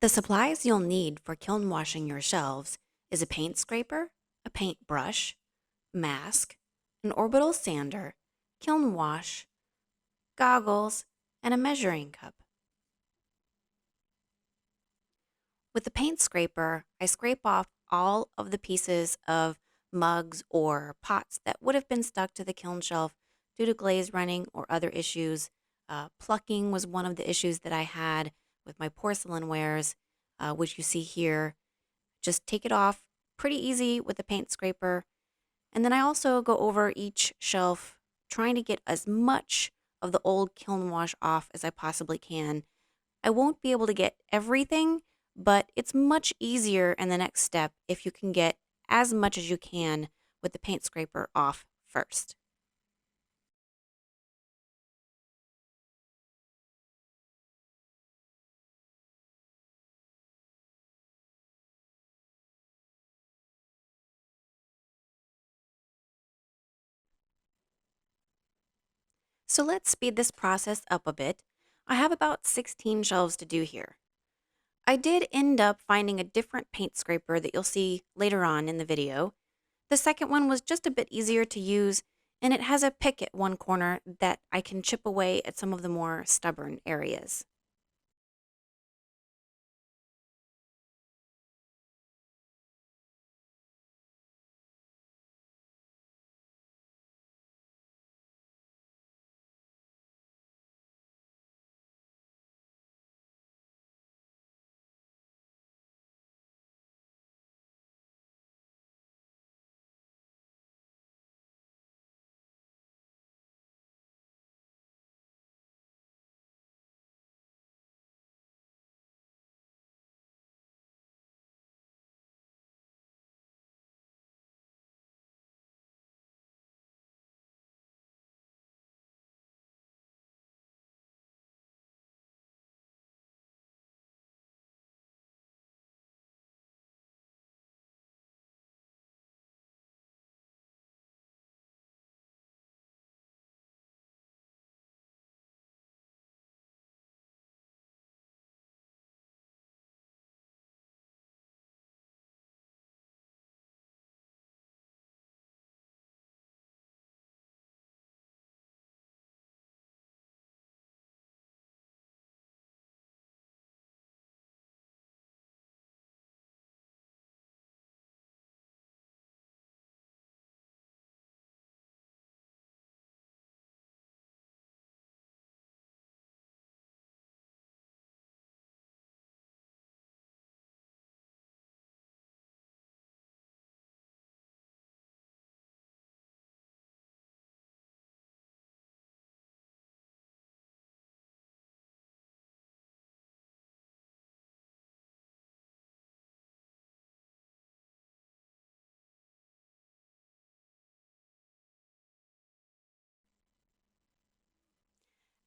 The supplies you'll need for kiln washing your shelves is a paint scraper, a paint brush, mask, an orbital sander, kiln wash, goggles, and a measuring cup. With the paint scraper, I scrape off all of the pieces of mugs or pots that would have been stuck to the kiln shelf due to glaze running or other issues. Plucking was one of the issues that I had with my porcelain wares, which you see here. Just take it off pretty easy with the paint scraper. And then I also go over each shelf trying to get as much of the old kiln wash off as I possibly can. I won't be able to get everything, but it's much easier in the next step if you can get as much as you can with the paint scraper off first. So let's speed this process up a bit. I have about 16 shelves to do here. I did end up finding a different paint scraper that you'll see later on in the video. The second one was just a bit easier to use, and it has a pick at one corner that I can chip away at some of the more stubborn areas.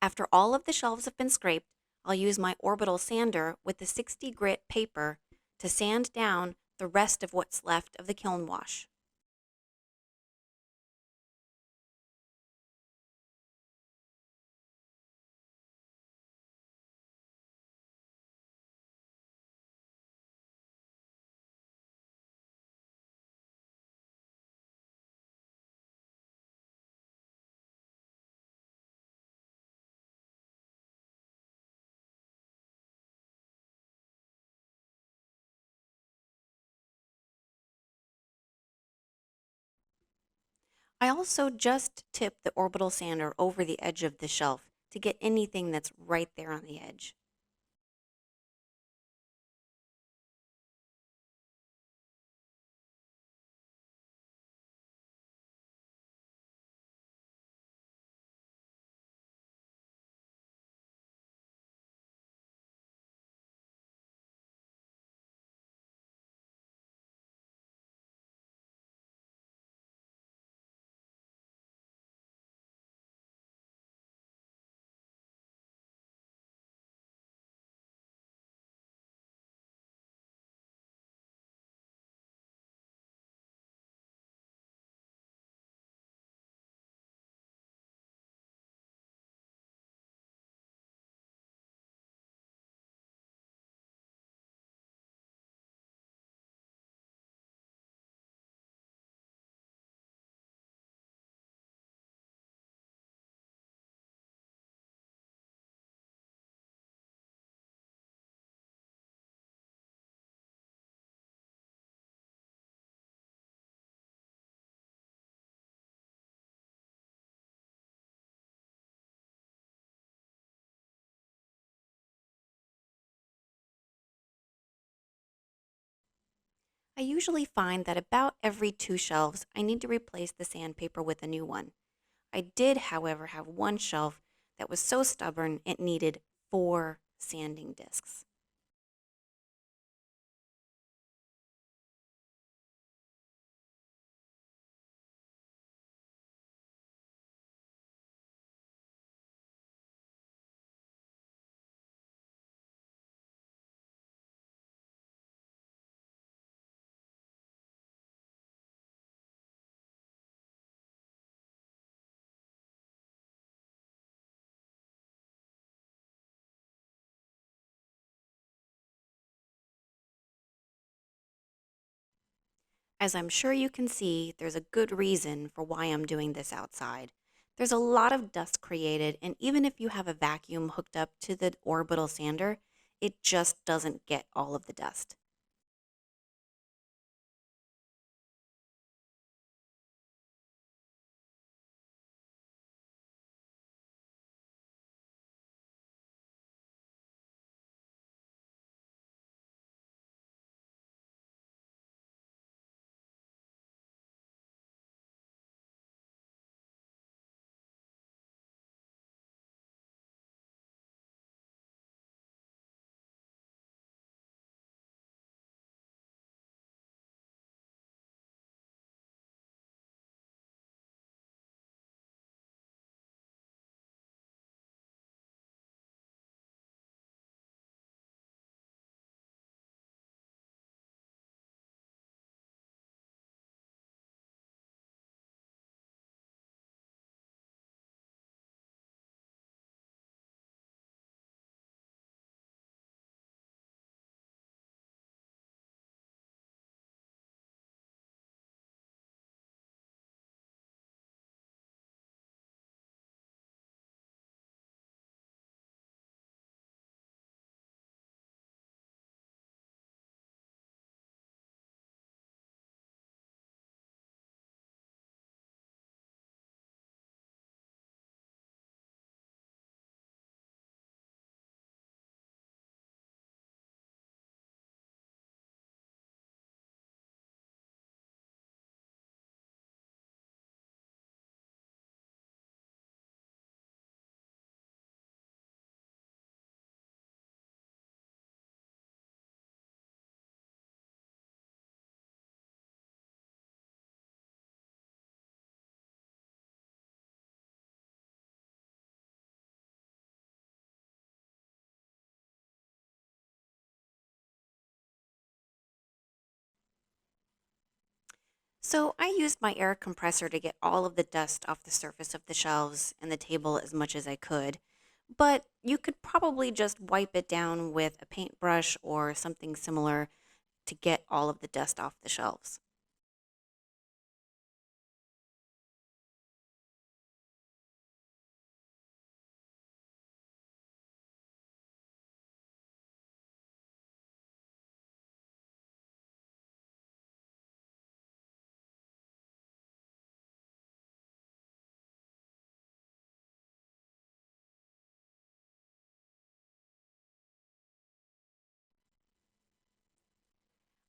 After all of the shelves have been scraped, I'll use my orbital sander with the 60 grit paper to sand down the rest of what's left of the kiln wash. I also just tip the orbital sander over the edge of the shelf to get anything that's right there on the edge. I usually find that about every 2 shelves, I need to replace the sandpaper with a new one. I did, however, have one shelf that was so stubborn it needed 4 sanding discs. As I'm sure you can see, there's a good reason for why I'm doing this outside. There's a lot of dust created, and even if you have a vacuum hooked up to the orbital sander, it just doesn't get all of the dust. So I used my air compressor to get all of the dust off the surface of the shelves and the table as much as I could. But you could probably just wipe it down with a paintbrush or something similar to get all of the dust off the shelves.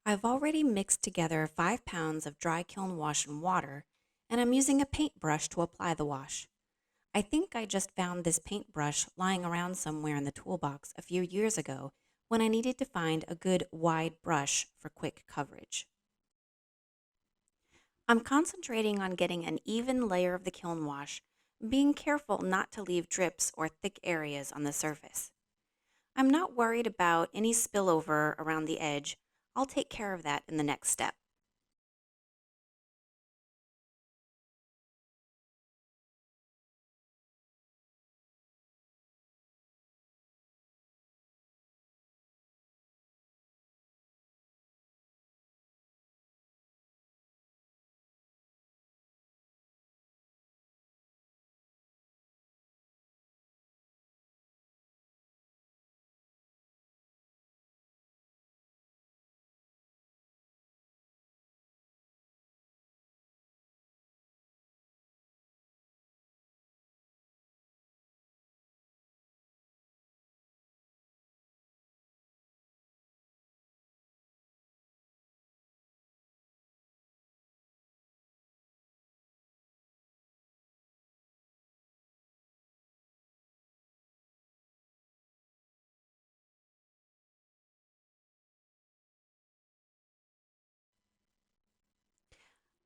I've already mixed together 5 pounds of dry kiln wash and water, and I'm using a paintbrush to apply the wash. I think I just found this paintbrush lying around somewhere in the toolbox a few years ago when I needed to find a good wide brush for quick coverage. I'm concentrating on getting an even layer of the kiln wash, being careful not to leave drips or thick areas on the surface. I'm not worried about any spillover around the edge. I'll take care of that in the next step.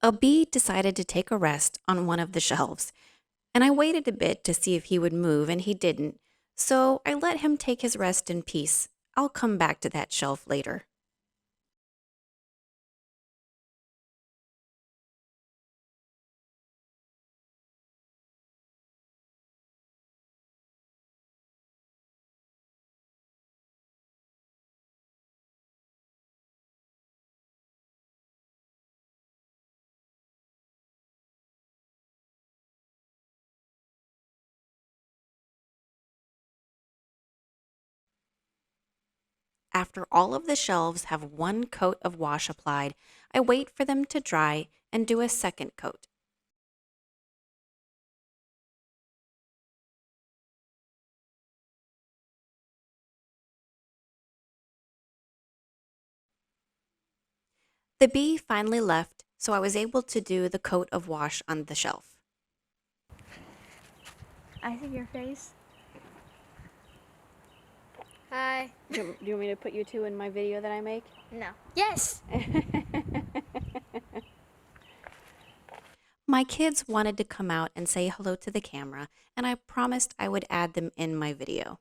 A bee decided to take a rest on one of the shelves, and I waited a bit to see if he would move, and he didn't. So I let him take his rest in peace. I'll come back to that shelf later. After all of the shelves have one coat of wash applied, I wait for them to dry and do a second coat. The bee finally left, so I was able to do the coat of wash on the shelf. I see your face. Hi. Do you want me to put you two in my video that I make? No. Yes. My kids wanted to come out and say hello to the camera, and I promised I would add them in my video.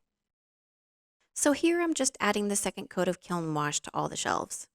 So here I'm just adding the second coat of kiln wash to all the shelves.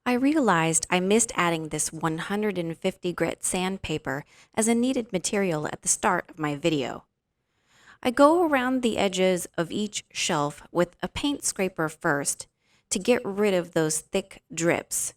I realized I missed adding this 150 grit sandpaper as a needed material at the start of my video. I go around the edges of each shelf with a paint scraper first to get rid of those thick drips.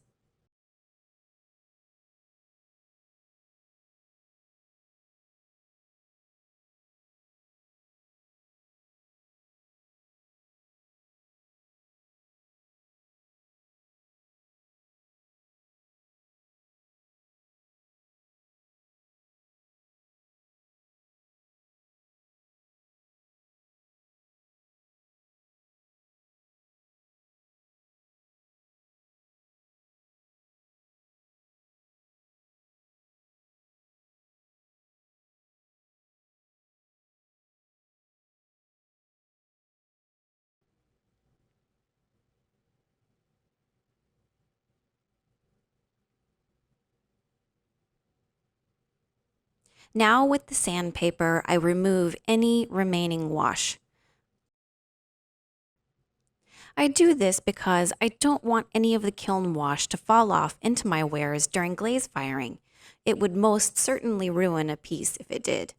Now with the sandpaper, I remove any remaining wash. I do this because I don't want any of the kiln wash to fall off into my wares during glaze firing. It would most certainly ruin a piece if it did.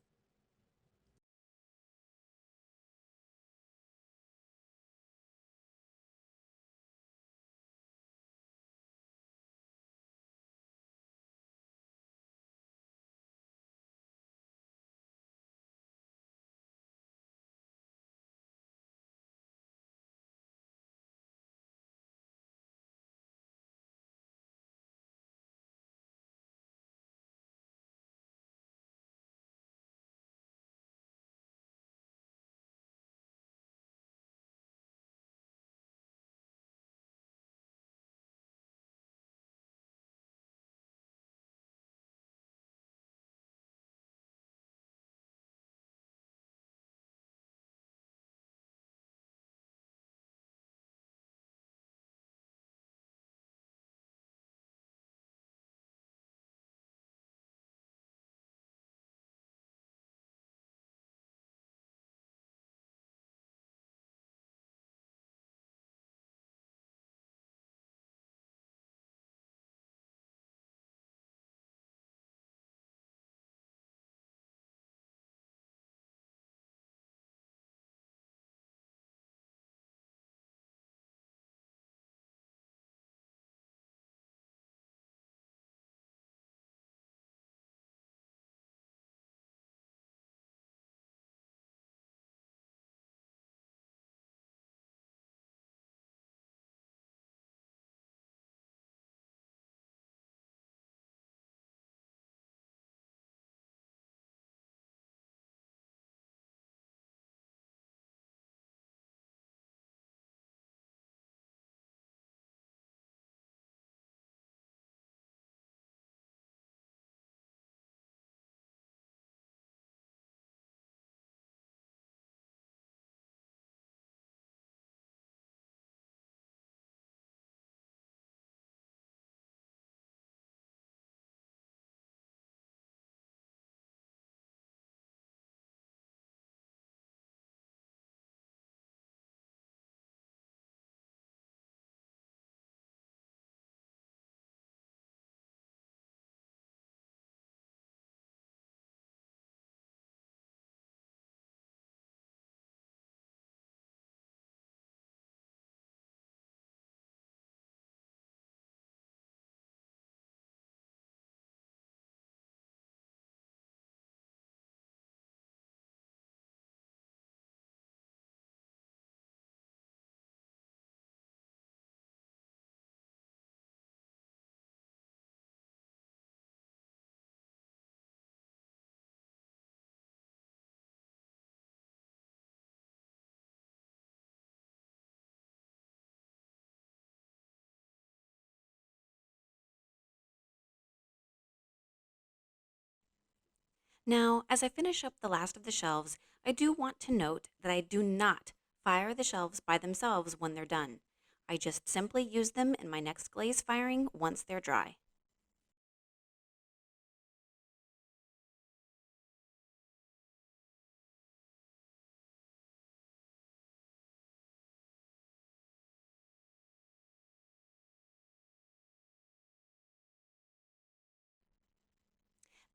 Now, as I finish up the last of the shelves, I do want to note that I do not fire the shelves by themselves when they're done. I just simply use them in my next glaze firing once they're dry.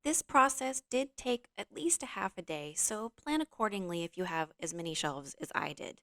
This process did take at least a half a day, so plan accordingly if you have as many shelves as I did.